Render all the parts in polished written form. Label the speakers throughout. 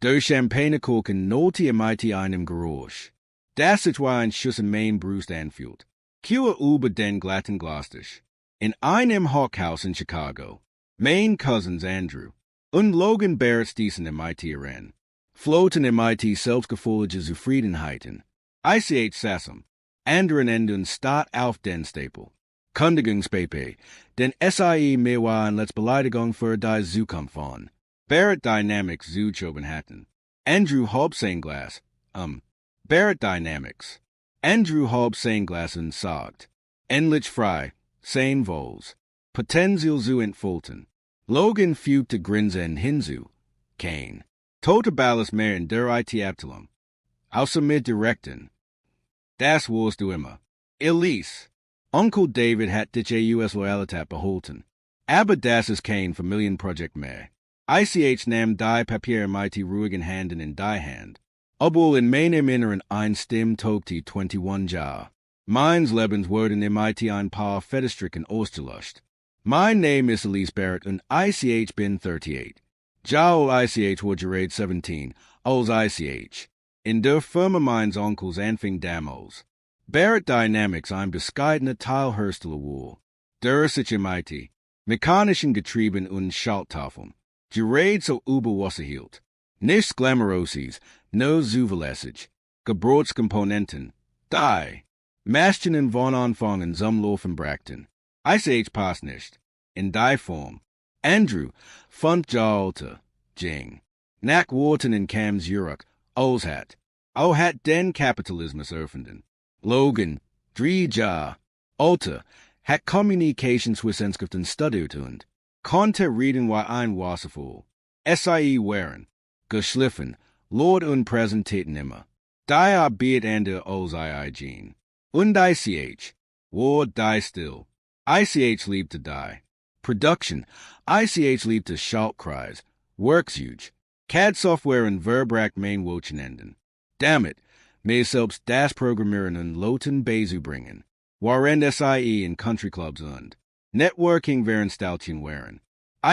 Speaker 1: Der Champagnekorken noti MIT einem Geräusch. Das ist war ein Schuss im Main Brust anfühlt. Cure über den glatten Glastisch. In einem Hochhaus in Chicago. Main cousins Andrew. Und Logan Barrett stießen MIT ran. Floten MIT selbstgefällige Zufriedenheiten. Ich Sassam. Anderen Enden staat auf den Stapel. Kundigungspapier. Den SIE mewa an let's Beleidigung für die Zukunft von. Barrett Dynamics Zuchoben hatten. Andrew Hauptsenglas. Barrett Dynamics. Andrew Hauptsenglasen sagt. Endlich frei. Sein Vols. Potenzial zu entfalten. Logan fügte Grinsen hinzu. Kane. Tote Ballas mehr in der IT Abteilung. Außer mit Direkten. Das warst du immer. Elise. Onkel David hat dich AUS Loyalität behalten. Aber das ist kein Familienprojekt mehr. Ich nahm die Papier MIT ruhigen Handen in die Hand. Obwohl in meinem Inneren ein Stimme tobte 21 Jahre. Meins Lebens wurden MIT ein paar Federstrichen ausgelöscht. Mein Name ist Elise Barrett und ich bin 38. Jaul ich wurde gerade 17, als ich. In der Firma meines Onkels anfing damals. Barrett Dynamics ein bescheidener Teilhersteller war. Der sich MIT. Mechanischen Getrieben und Schalttafeln. Gerät so Überwasser hielt. Nichts Glamouroses, no zuverlässig. Gebrauchskomponenten. Die. Maschinen von Anfang zum Laufen brachten. Ich pass nicht. In die Form. Andrew, fand ja alte. Jing. Nach Worten in Kams Jurek, als hat. Hat den Kapitalismus erfunden. Logan, 3 Jahre. Alte, hat Kommunikationswissenschaften studiert und konnte reden wie ein Wasserfall. SIE waren. Geschliffen, Lord und Präsentierten immer. Die Arbeit an der Gene. Und ich, war die still. Ich liebte die. Production, ich liebte Schaltkreis, Worksuch, CAD Software und Verbrak main Wochenenden. Damit, mir selbst das Programmieren und Loten beizubringen. Waren SIE in Country Clubs und Networking Veranstaltungen waren.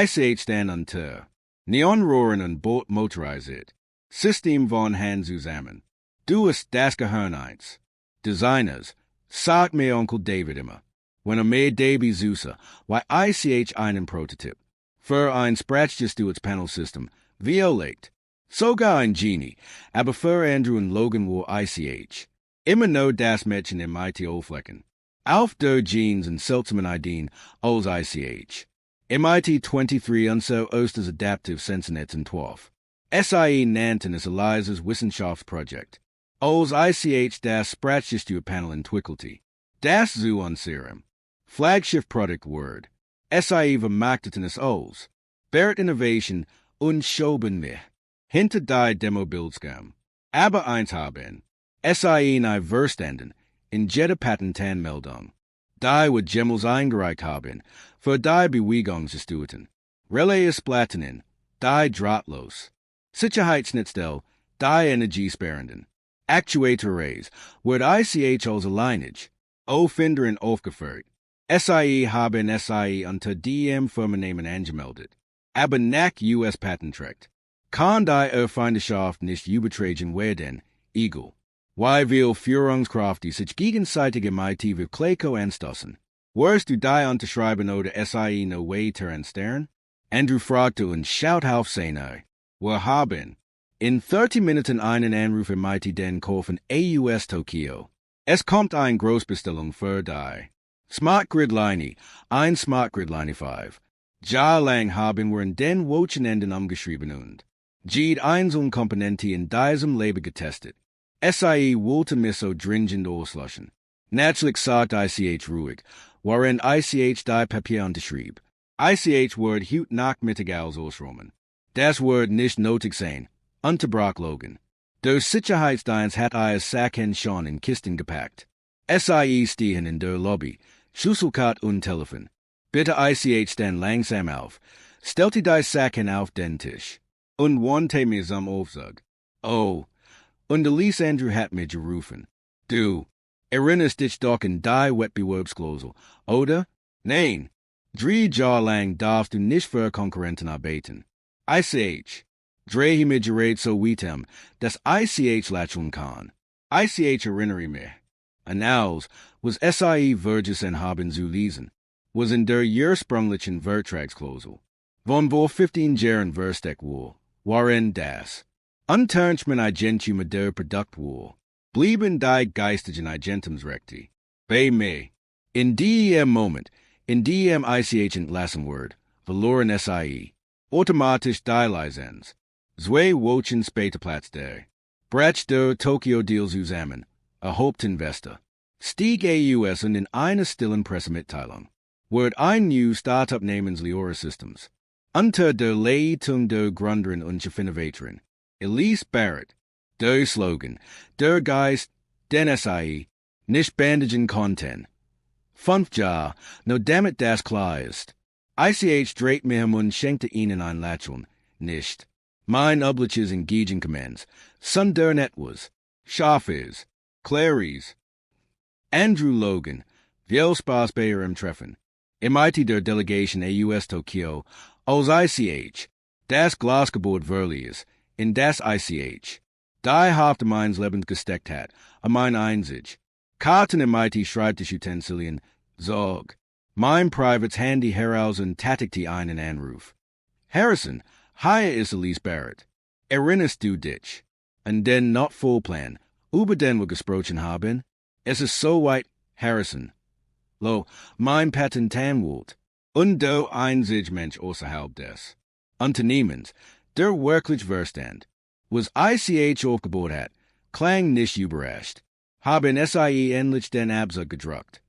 Speaker 1: Ich stand unter. Neonrohren und Boot motorisiert. System von Hand zusammen. Du ist das Gehirn eins. Designers, sagt mir Onkel David immer. Wenn mir Davy Zusa, why ich einen Prototyp. Für ein sprachgestuertes Panelsystem, violate. Sogar ein Genie, aber für Andrew und Logan war ich. Immer no das Mädchen im MIT Flecken. Auf der Jeans und seltsamen Ideen, als ich. MIT 23 unser erstes Adaptive Sensenetz in 12. SIE nannten es Eliza's Wissenschaftsprojekt. Als ich das Sprachgestuerpanel entwickelte. Das zu unserem Flagship Product Word. SIE vermarkteten es als Barrett Innovation und schoben mich hinter die Demo-Bildschirm. Aber eins haben. SIE nahe Verstanden in jeder Patentanmeldung. Die wird Gemmels eingereicht haben, für die Bewegungsgestuerten. Relais Plattinen, die drahtlos. Sicherheitsschnittstelle, die Energiesparenden. Actuator-Arrays, wird ich als alleinige, Auffinder und aufgeführt. SIE haben SIE unter DM Firmennamen angemeldet. Aber nach US Patentrecht. Kann die Feindeschaft nicht übertragen werden, Eagle. Why will Führungskraft die sich gegenseitig MIT with Kleiko anstoßen? Wirst du die unterschreiben oder SIE no weiter anstellen? Andrew fragte und schaut auf seine. Wir haben in 30 Minuten einen Anruf MIT den kaufen AUS Tokio. Es kommt ein Großbestellung für die. Smart Grid Line, ein Smart Grid Line 5. Ja lang haben wir in den Wochenenden umgeschrieben und jede einzelne Komponente in diesem Leben getestet. SIE wollte mich so dringend auslöschen. Natürlich sagt ich ruhig, waren ich die Papier unterschrieb. Ich wird heute Nachmittag ausräumen. Das wird nicht nötig sein, unterbrach Logan. Der Sicherheitsdienst hat ihr Sachen schon in Kisten gepackt. SIE stehen in der Lobby, Schlüsselkarte und Telefon. Bitte ich stand langsam auf, stellte die Sachen auf den Tisch und wandte mir zum Aufzug. Oh, und Elise Andrew hat mich gerufen. Du, erinnerst dich doch an die Wettbewerbsklausel, oder? Nein, 3 Jahre lang darfst du nicht für Konkurrenten arbeiten. Ich Dre hime gerade so weetem, das ICH lachun kan. ICH erinnerry me. Anaus was SIE Verges en haben zu lesen, was in der Ursprunglichen Vertragsklausel. Von vor 15 Jahren Verstek wohl, waren das. Unternhmen Agentu mit der Produkt wohl, blieben die geistigen Agentumsrechte. Bei me. In dem Moment, in dem ICH entlassen word, verloren SIE, automatisch die Lizenz. Zwei Wochen später Platz der. Brach der Tokyo Deal zusammen, erhobt Investor. Stieg AUS und in einer stillen Pressemitteilung. Word ein new Startup namens Leora Systems. Unter der Leitung der Gründerin und Chefinnovatorin, Elise Barrett. Der Slogan, der Geist, den SIE, nicht bandagen Content. 5 Jahr, no damit das klar ist. ICH dreht mir und schenkte ihnen ein Lächeln, nicht. Mein übliches Engaging Commands, son der Netwas, Schaffes, Claries. Andrew Logan, viel Spaß bei ihrem Treffen. MIT der Delegation AUS Tokyo, aus ICH, das Glasgebot Verlies, in das ICH. Die Hafte meines Lebens gesteckt hat, a mein Einsig. Karten MIT Schreibtischutensilien, Zog. Mein Privates Handy heraus und tattigte einen Anruf. Harrison, hier ist Elise Barrett. Erinnerst du dich? Und den not full plan, über den wir gesprochen haben? Es ist so weit, Harrison. Lo, mein Patentanwult. Und du einzig Mensch außerhalb des Unternehmens, der wirklich Verstand, was ICH aufgebaut hat, klang nicht überrascht, haben SIE endlich den Absag gedruckt.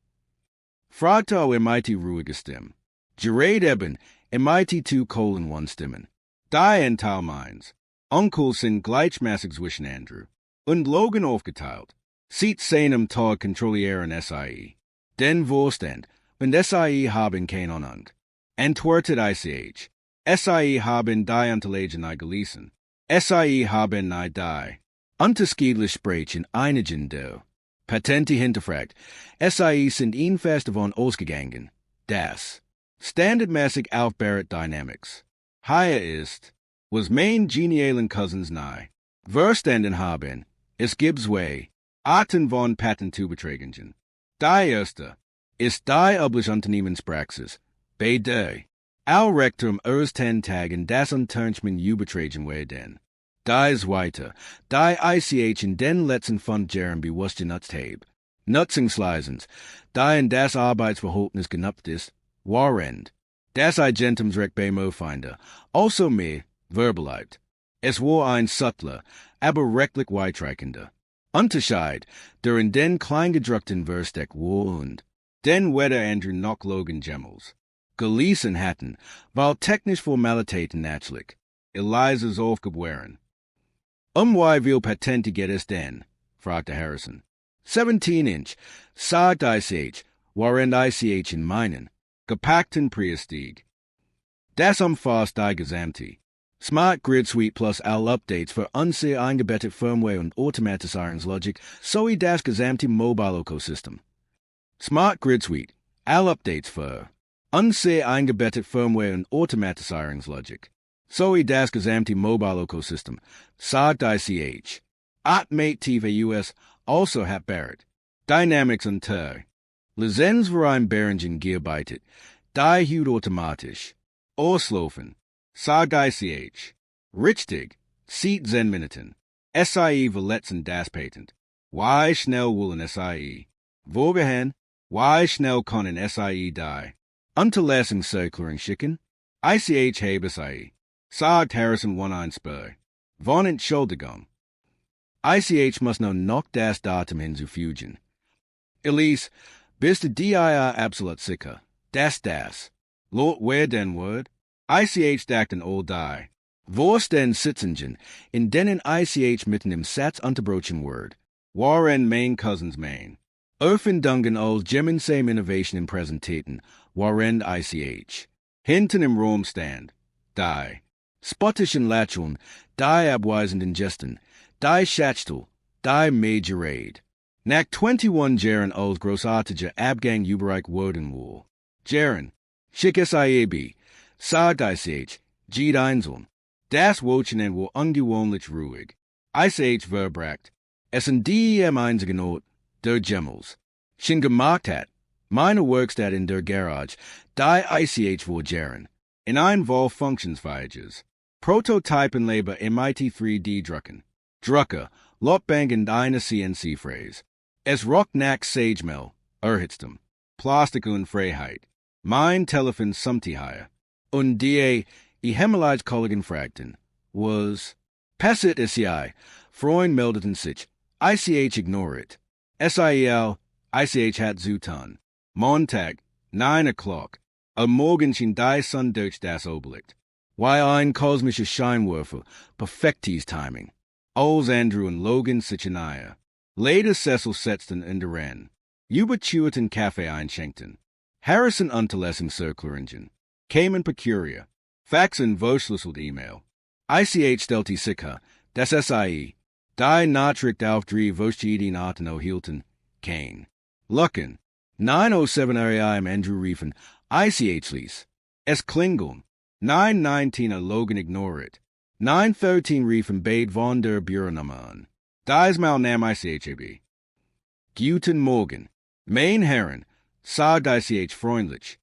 Speaker 1: Fragte auch MIT ruhige Stimme. Gerade eben, MIT 2:1 Stimmen. Die Ental meins. Onkel sind gleichmäßig zwischen Andrew und Logan aufgeteilt. Sieht seinem Tag kontrollieren SIE. Den Vorstand, und SIE haben kein Ahnung. Antwortet ICH. SIE haben die Unterlagen gelesen. SIE haben nicht die. Unterschiedlich sprechen einigen der. Patente hinterfragt. SIE sind ihnen fest davon ausgegangen. Das. Standardmäßig auf Barrett Dynamics. Hier ist, was mein genialen Cousins nahe. Verstanden haben, es gibt zwei Arten von Patentüberträgungen. Die erste ist die übliche Unternehmenspraxis, bei der all Rektum ersten Tagen das Unternehmen übertragen werden. Die zweite, die ICH in den letzten 5 Jahren bewusst genutzt habe. Nutzungsleisens, die in das Arbeitsverhältnis genutzt ist, waren das Agentumsrecht bei Mofinder, also mehr verbalized. Es war ein subtler, aber rechtlich weitreichender Unterschied, der in den kleingedruckten Verstek war und den weder Andrew noch Logan Gemmels gelesen hatten, weil technisch Formalitäten natürlich Eliza's aufgewähren. Wie viel Patente geht es denn? Fragte Harrison. 17-inch, sagt ICH, waren ICH in meinen gepackten Priestieg. Das umfasst die gesamte Smart Grid Suite plus all Updates für unser eingebettet Firmware und Automatisierungslogik sowie das gesamte Mobile-Ökosystem. Smart Grid Suite, all Updates für unser eingebettet Firmware und Automatisierungslogik sowie das gesamte Mobile-Ökosystem, sagt ICH. Automative US also hat Barrett. Dynamics unter. Lizenz für ein Behringen gearbeitet, die hut automatisch. Auslaufen. Sagt ICH. Richtig. Sieht 10 Minuten. SIE verletzen das Patent. Wie schnell wollen SIE? Wohin? Wie schnell können SIE die? Unterlassungserklärung schicken? ICH habe SIE. Sagt Harrison 1-1 Von Entschuldigung. ICH muss nur noch das Datum hinzufügen. Elise, bist du dir absolut sicher? Das. Lot wer den Word? ICH dachten all die. Wo's den Sitzungen, in denen ICH mitten im Satz unterbrochen Word? Waren mein Cousins mein. Erfindungen als gemeinsam Innovationen präsentierten, waren ICH. Hinten im Raum stand. Die. Spottischen Lächeln, die abweisenden Gesten, die Schachtel, die Majorade. Nach 21 Jahren als großartiger Abgang überreich worden wohl. Jahren, schick SIAB, sagt ICH, geht einzeln. Das Wochenen wo ungewohnlich ruhig. ICH verbracht. Es ein dem einzigen der Gemmels. Schon gemacht hat. Meine Werkstatt in der Garage, die ICH wo Jaren. In ein Vol Funktionsfeiges. Prototypen Labor MIT 3D drucken. Drucker, Lotbank in eine CNC-Phrase. Es rock nach Sagemel, Erhitstum. Plastik und Freiheit. Mein Telefon Sumtihire. Und die Hemelijs Kolligan Fragten was Pessit SCI, Freund meldeten sich, ICH ignore it. SIEL, ICH hat Zutan. Montag, 9 o'clock. Am Morgen schien die Sonne durch das Oblicht. Why ein kosmische Scheinwerfer, perfektes Timing. Ols Andrew und Logan Sichenaya. Later Cecil setzten in der Renn. Übertueten Kaffee einschenkten. Harrison unterlassem Circleringen. Cayman Pecuria. Fax und verschlüsselt E-Mail. ICH stellte sicher, das SIE, die Nachricht auf drei Verschiedene Arten erhielten, kein. Lucken. 907 RAI im Andrew riefen, ICH ließ. Es klingeln. 919 Logan ignore it. 913 riefen Bade von der Büronummer an. Dies mal nam ICHAB. Guten Morgen. Mein Herren, sagt ICH freundlich.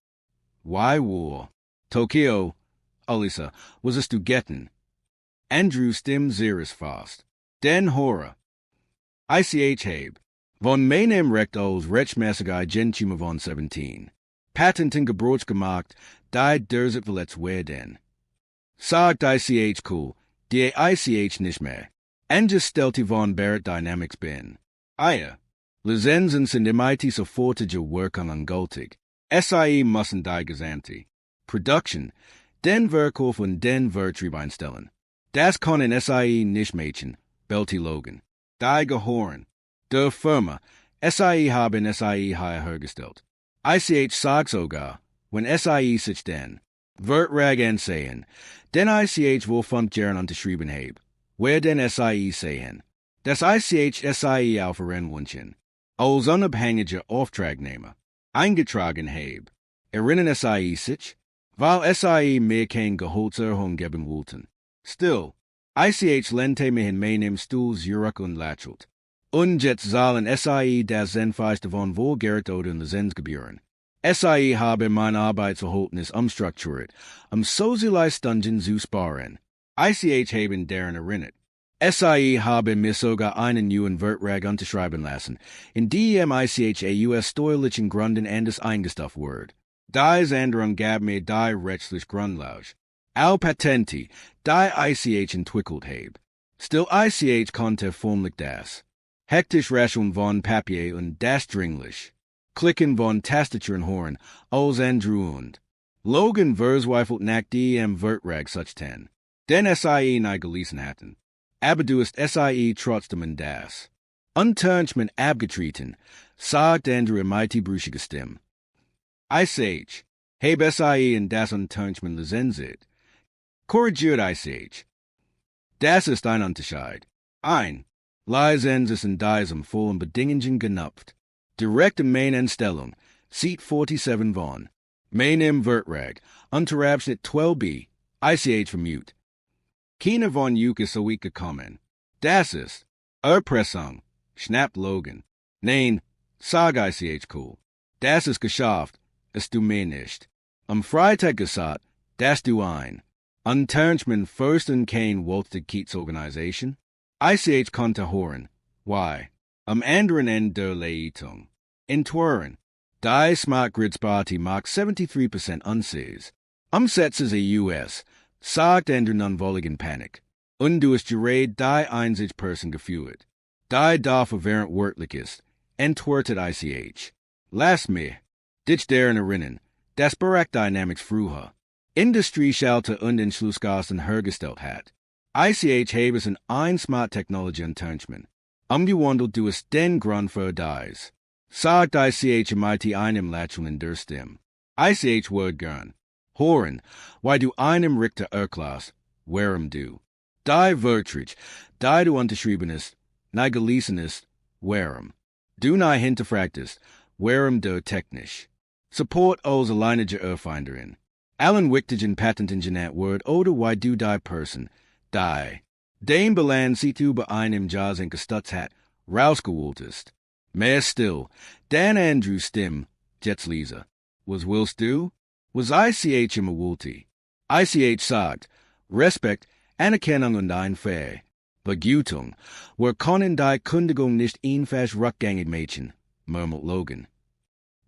Speaker 1: Why war? Tokio, Alisa, was es du getten? Andrew stim zeres fast. Den Horror. ICH Habe. Von meinem Recht als Rechtmäßiger Gentümer von 17. Patenten Gebroch gemacht, die derzeit verletzt werden. Sagt ICH cool, die ICH nicht mehr. Anges stellte von Barrett Dynamics bin. Eier. Lizenzen sind MIT sofortige Wirkung ungültig. SIE müssen die gesamte Production, den Verkauf und den Vertrieb einstellen. Das können SIE nicht machen, bellte Logan. Die gehören. Der Firma, SIE haben SIE hergestellt. ICH sagt sogar, wenn SIE sich den Vertrag ansehen, den ICH wohl funktionieren unterschrieben habe. Wer den SIE sehen. Das ICH SIE aufhören wünschen. Als unabhängiger Auftragnehmer. Eingetragen habe. Erinnern SIE sich? Weil SIE mir kein Gehaltserhöhung geben wollten. Still, ICH lente mir in meinem Stuhl Zurück und lächelt. Und jetzt zahlen SIE das Zenfeiste von Wohlgeld oder Lizenzgebühren. SIE habe mein Arbeitsverhältnis umstrukturiert, so sie Stunden zu sparen. ICH haben deren erinnert. SIE habe mir sogar einen neuen Vertrag unterschreiben lassen, in dem ICH US steuerlichen Gründen anders eingestuft wird. Dies Änderung gab mir die rechtlich Grundlage. All Patenti, die ICH entwickelt habe. Still ICH konnte formlich das. Hektisch Rascheln von Papier und das dringlich. Klicken von Tastaturen Horn, als Andrew und Logan verzweifelt nach dem Vertrag such ten. Den SIE nie gelesen hatten. Aber du ist SIE trotzdem in das. Unturnchman abgetreten, sagt Andrew mighty brüchige Stimme. ICH, heb SIE in das Unturnchman lizenziert. Korrigiert ICH. Das ist ein Unterschied. Ein. Lizenz in diesem vollen Bedingungen genupft. Direkte Maineinstellung, Seat 47 von. Meinem Vertrag, Unterabschnitt 12b, ICH vermute. Keine von Yuka so gekommen. Das ist Erpressung, schnappt Logan. Nein, sag ICH cool. Das ist geschafft, es du mir nicht. Am Freitag gesagt, das du ein. Unturnchman first und kein wollte Keats Organisation. ICH konnte hören. Why? Am anderen Ende der Leitung. In Tweren. Die Smart Grids Party macht 73% Unsees. Umsätze sie US. Sagt Andrew nonvolligen Panik. Und du ist gerät die einzig Person geführt. Die dafür während wörtlich ist. Entwertet ICH. Lass mich. Dich deren erinnern. Das Barack Dynamics früher. Industrie schalte und Entschlussgassen hergestellt hat. ICH habe es in ein Smart Technology Unturnchman. Umgewandelt du es den Grund für dies. Sagt ICH MIT einem Lächeln in der Stimme. ICH word gern. Horen, why du einem Richter Erklass, warum du. Die Vertrag, die du unterschrieben ist, nie gelesen ist, warum. Du nie hinterfragt ist, warum du technisch. Support als alleiniger Erfinderin. Allen Wichtigen Patentingenat Word oder wie du die Person, die. Dame beland siet über einem Jazz en Gestutzhat, rausgewohltest. Mehr still, Dan Andrew Stim, Jets Lisa. Was willst du? Was ICH im Wulti. ICH sagt, Respekt, Anerkennung und ein Fair. Begütung, wer können die Kündigung nicht einfach rückgängig machen, murmelt Logan.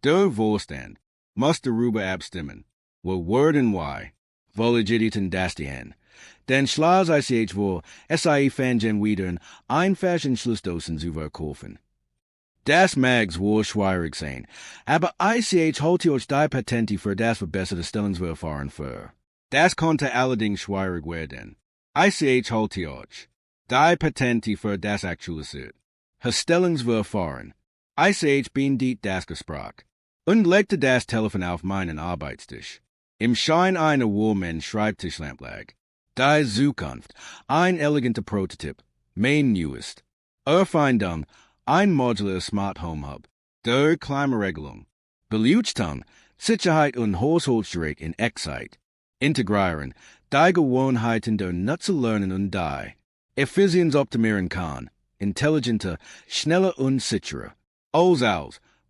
Speaker 1: Der Vorstand, muss darüber abstimmen, wo Word und Why, wolle das die Hand. Denn Schlas ICH wo SIE Fangen widern einfach Entschlussdosen zu verkaufen. Das mags wohl schwierig sein, aber ICH holt euch die Patente für das verbesserte Stellungsverfahren für. Das konnte allerdings schwierig werden. ICH holt euch die Patente für das aktualisiert. Stellungsverfahren. ICH bindet das Gespräch und legte das Telefon auf meinen Arbeitstisch. Im Schein einer warmen Schreibtischlampe lag. Die Zukunft, ein eleganter Prototyp, mein newest. Erfindung, ein modular Smart Home Hub, der Klimaregelung. Beleuchtung, Sicherheit und Haushaltsgerät in Echtzeit. Integrieren, die Gewohnheiten der Nutzer lernen und die Effizienz optimieren kann. Intelligenter, schneller und sicherer. Aus,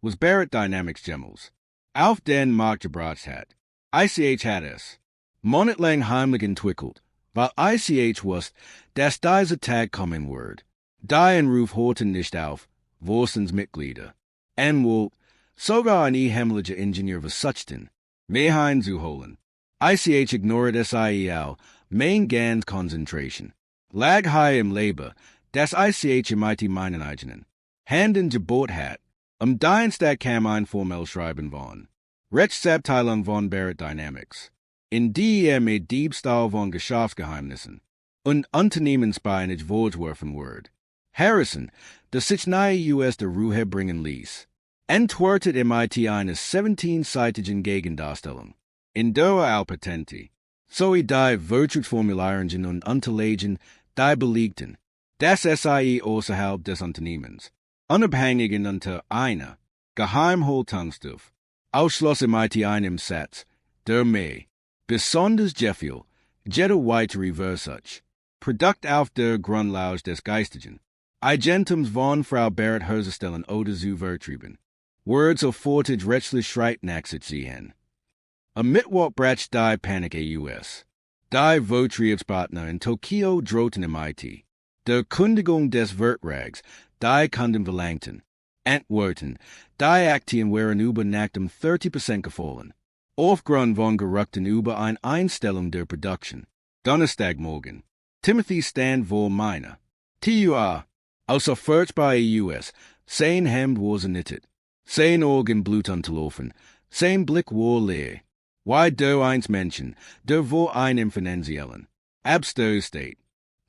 Speaker 1: was Barrett Dynamics Gemmels. Auf den Markt gebracht hat. ICH hat es. Monatlang heimlich entwickelt, weil ICH wusste, dass diese Tag kommen wird. Die Ruf horten nicht auf, Wurstens Mitglieder. En wohl, sogar ein hemlicher Ingenieur versuchten, mehr einzuholen. ICH ignored SIEL, main ganz Concentration. Lag high im Labor, das ICH im IT meinen eigenen. Hand in Gebot hat, Dienstag kam ein formell schreiben von. Rechtsabteilung von Barrett Dynamics. In die mit Diebstahl von Geschäftsgeheimnissen und Unternehmensspionage vorgeworfen wird. Harrison, das sich nahe US der Ruhe bringen ließ, entwertet im IT eine 17-seitige Gegendarstellung. In der Patente, sowie die Wirtschaftsformularen und Unterlagen, die belegten, das SIE außerhalb des Unternehmens, unabhängig unter einer Geheimhaltungsstufe, Ausschluss im IT einem Satz, der mehr, besonders Jeffel, jede weitere Versuch, Produkt auf der Grundlage des Geistigen, Agentums von Frau Barrett herzustellen oder zu vertrieben, Words of Fortage rechtlich schreit nach sich ziehen. Am Mittwoch brach die Panik US. Die Vertriebspartner in Tokio drohten im IT. Der Kündigung des Vertrags, die Kunden verlangten. Antworten, die Aktien waren über nach dem 30% gefallen. Aufgrund von Gerüchten über eine Einstellung der Production. Donnerstagmorgen. Timothy stand vor meiner. TUA. Außer bei US. Sein Hemd war zernittert. Sein Augen blut unterlaufen. Sein Blick war leer. Why der eins Menschen, der war einem finanziellen. Abster State.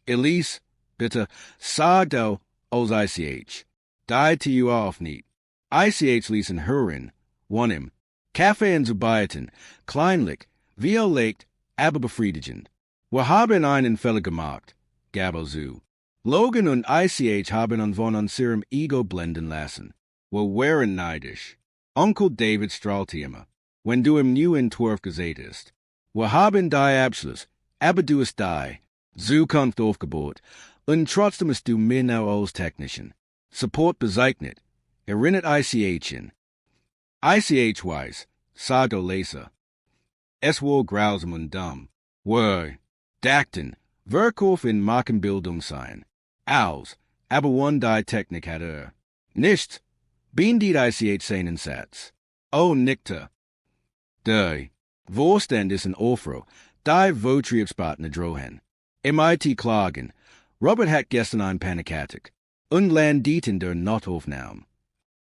Speaker 1: Elise, bitte, sag du, aus ICH. Die TUA auf nicht. ICH ließen hören, ihm. Kaffee und Zubeiten, kleinlich, wie erlegt, aber befriedigend. Wir haben einen Fehler gemacht, gab er zu. Logan und ICH haben uns von unserem Ego blenden lassen. Wir waren neidisch. Onkel David strahlte immer, wenn du im neuen Entwurf gesehen hast. Wir haben die Abschluss, aber du hast die Zukunft aufgebaut und trotzdem bist du mehr noch als Technischen. Support bezeichnet, erinnert ICH in. ICH weiß, sagt der Leser. Es war grausam und dumm. Wir dachten, Verkauf in Markenbildung sein. Aus, aber one die Technik hat Nichts, bin die ICH seinen Satz. Oh, nickte. Die Vorstand ist ein Ofro, die Vertriebspartner drohen. Im IT klagen, Robert hat gestern ein Panikatik. Und landet in der Notaufnahme.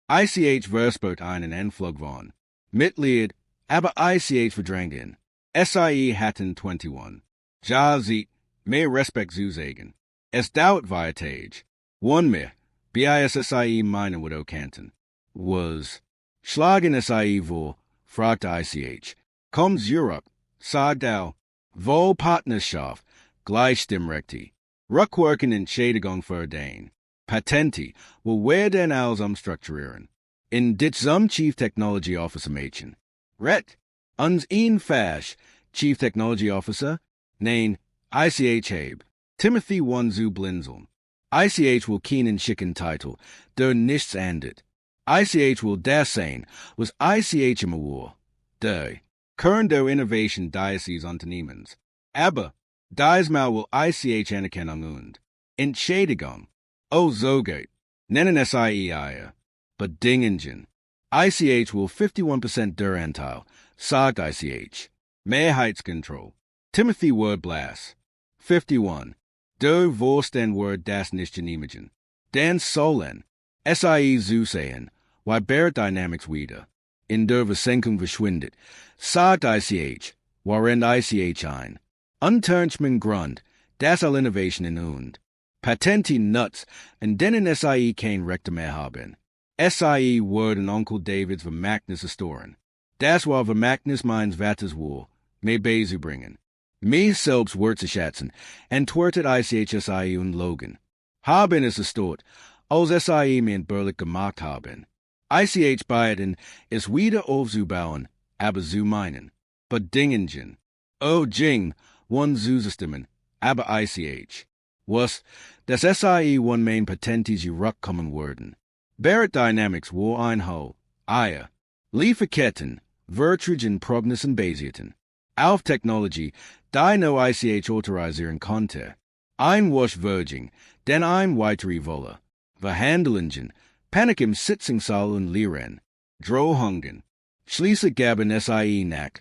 Speaker 1: ICH verspürt einen Anflug von Mitglied, aber ICH verdrängt ihn. SIE hatten 21. Ja sieht, mehr Respekt zu sagen. Es dauert weiter. One mehr, BISSIE meine Widow Canton. Was. Schlagen SIE vor, fragte ICH. Kommt Europe, sagt au. Wo Partnerschaft, Gleichstimmrechte. Rückwirkende Entschädigung für den. Patente, wo werden als strukturieren. In dit zum Chief Technology Officer machen. Ret, Uns Ian Fash, Chief Technology Officer, Nain, ICH Habe, Timothy Wanzu Blinzeln. ICH will Keenan Chicken title, der nichts andet. ICH will das sein, was ICH im War. Der Kern der Innovation Diocese Unternehmens. Aber, Diesmal will ICH anerkennen und Entschädigung. O Zogate, nennen SIEIA, Bedingungen. ICH will 51% der Anteil, sagt ICH. Mehrheitskontroll. Timothy Word Blast. 51. Der Vorstand Word das nicht genehmigen. Dan Solen. SIE zusehen, weil Barrett Dynamics wieder. In der Versenkung verschwindet, sagt ICH, warend ICH ein. Unternehmens Grund, das all Innovation in und. Patenti Nuts, und denen SIE kein Recht mehr haben. SIE Word und Onkel Davids Vermächtnis historien. Das war Vermächtnis meines Vaters War, me beizubringen. Me selbst wertzuschätzen, entwertet ICH SIE und Logan. Haben es gestört, als SIE mir in Berlich gemacht haben. ICH beiden ist wieder aufzubauen, aber zu meinen. Bedingungen. O Jing, one zustimmen, aber ICH. Was, das SIE one main Patentis zurückkommen würden. Barrett Dynamics war ein Ho, Eier. Lieferketten, Vertrigen Prognosen basierten. Auf Technology, die no ICH autorisieren konnte. Ein Waschverging, denn ein weitere Wolle. Verhandlungen, Panik im Sitzungssaal und Lehren. Drohungen. Schließlich gaben SIE nach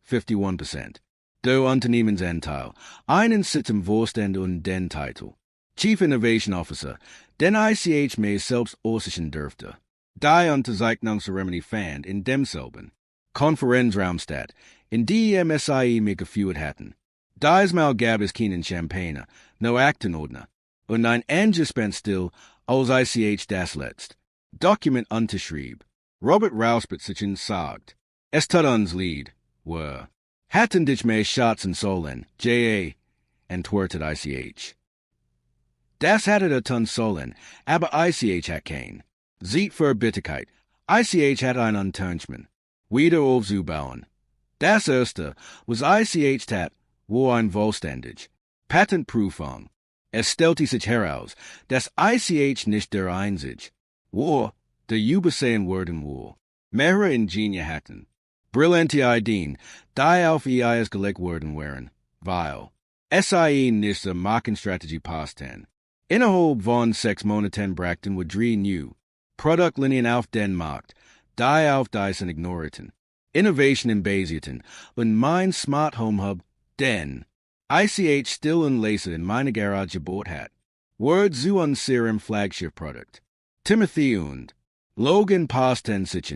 Speaker 1: 51%. Der Unternehmensanteil, einen Sitz im Vorstand und den Titel. Chief Innovation Officer, den ICH me selbst aussichten dürfte. Die Unterzeichnungszeremonie fand in demselben Konferenzraum statt, in die SIE me geführt hatten. Diesmal gab es keinen Champagner, no Aktenordner, und ein Angespenst als ICH das letzt. Dokument unterschrieb. Robert Rauspitzichen sagt, es tut uns leid, were. Hatten dich me Schatz und Solen, J.A., entwertet ICH. Das hatte der Ton Solen, aber ICH hat kein. Sieht für Bitterkeit, ICH hat ein Unternehmen. Wieder aufzubauen. Das erste, was ICH tat, war ein vollständig. Patentprüfung. Es stellte sich heraus, dass ICH nicht der einzig war, der übersehen worden war. Mehrere Ingenieur hatten. Brillante Ideen, die auf EIs gelegt worden waren, weil SIE nicht der Markenstrategie passten. Innerhalb von 6 Monaten brachten wir 3 new Produktlinien auf den Markt, die auf diesen ignorierten. Innovation in basierten und mein Smart Home Hub, den ICH still und Laser in meine Garage gebaut hat. Word zu unserem Flaggschiff-Produkt. Timothy und Logan pasten sich,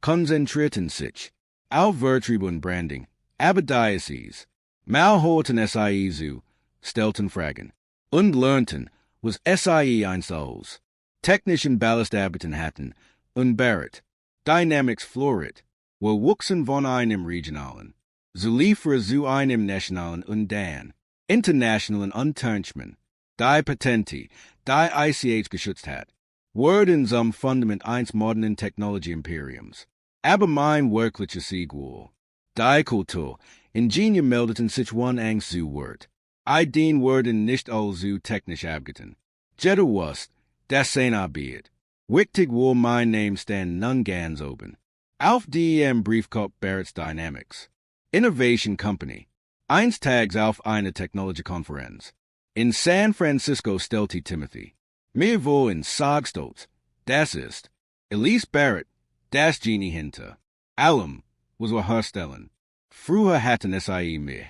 Speaker 1: konzentrierten sich auf Vertrieb und Branding, aber Diocese. Malhorten SIE zu, stellten Fragen. Und lernten, was SIE einzells. Technischen Ballastarbeiten hatten, und Barrett. Dynamics florit, wo wuchsen von einem regionalen. Zu liefern zu einem nationalen und dan. Internationalen Unternehmen. Die Patenti, die ICH geschützt hat. Word in zum Fundament eins modernen Technology Imperiums. Aber mein wirklicher Sieg war. Die Kultur, Ingenieur meldeten sich one Angst zu Word. Ideen wurden nicht allzu technisch abgetan. Jeder wusste, das sein Arbeit. Wichtig war mein Name stand nun ganz oben. Auf dem Briefkopf Barrett's Dynamics. Innovation Company. Eins Tags auf eine Technology-Konferenz. In San Francisco stellte Timothy. Mir war in Sagstolz. Das ist Elise Barrett, das Genie hinter. Allem was wir herstellen. Früher hatten SIE mehr.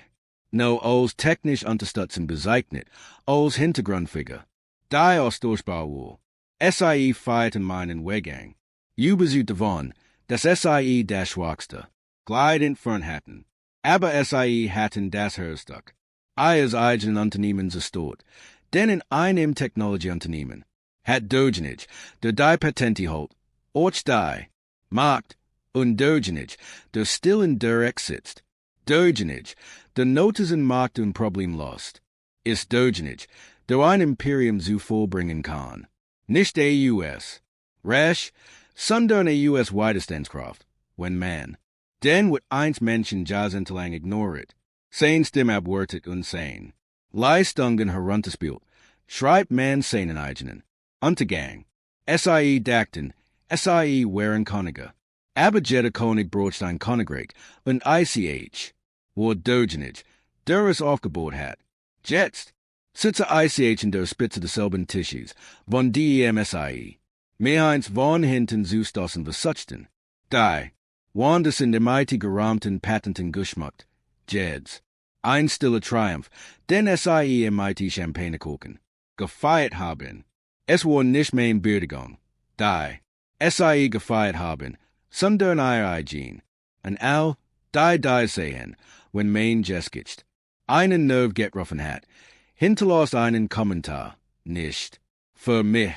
Speaker 1: No als technisch unterstützen bezeichnet, als Hintergrundfigur. Die aus durchbau war. SIE feierten meinen Weggang. Übersieht davon, dass SIE das Schwachste. Gleit entfernt hatten. Aber SIE hatten das Hörstück. Eiers eigenen Unternehmen zerstört. Denn in einem Technology-Unternehmen hat Dogenich, der die Patenti holt, Orch die, Markt, und Dogenich, der still in der Eck sitzt. Dogenich, der Notes in Markt und Problem lost. Ist Dogenich, der ein Imperium zu vollbringen kann. Nicht der US. Rash, sondern der US Widerstandskraft, wenn man Den wat eins Menschen jazentelang ignore it. Sein stim abwertet unsane. Leistungen herunterspielt. Schreibt man seinen eigenen. Untergang. Sie dachten, sie wären Könige. Aber jeder König brocht ein Königreich und ICH, wo Dögenich, der es aufgebaut hat. Jetzt sitze ICH in der Spitze desselben Tisches, von DEMSIE. Meins von hinten zustossen versuchten. Die, wandes in der mighty geramten Patenten geschmackt. Jeds. Ein stiller Triumph, denn SIE im mighty Champagne kochen. Gefeiert haben. Es war nicht mein Beerdigung. Die. SIE gefeiert haben. Sondern ihr eigen. Und all, die sehen, wenn mein geskicht. Einen Nerv getroffen hat. Hinterlasst einen Kommentar. Nicht. Für mich.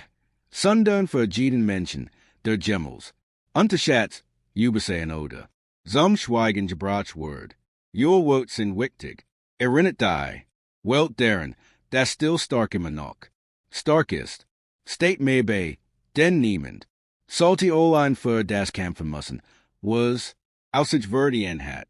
Speaker 1: Sondern für jeden Menschen, der Gemmels. Unterschätzt, übersehen oder. Zum Schweigen gebraucht Word. Your Wort sind wichtig. Erinnert die. Welt deren, das still stark immer noch. Stark ist. Steht mir bei, denn niemand. Sollte allein für das kämpfen müssen, was, als ich Verdi hat.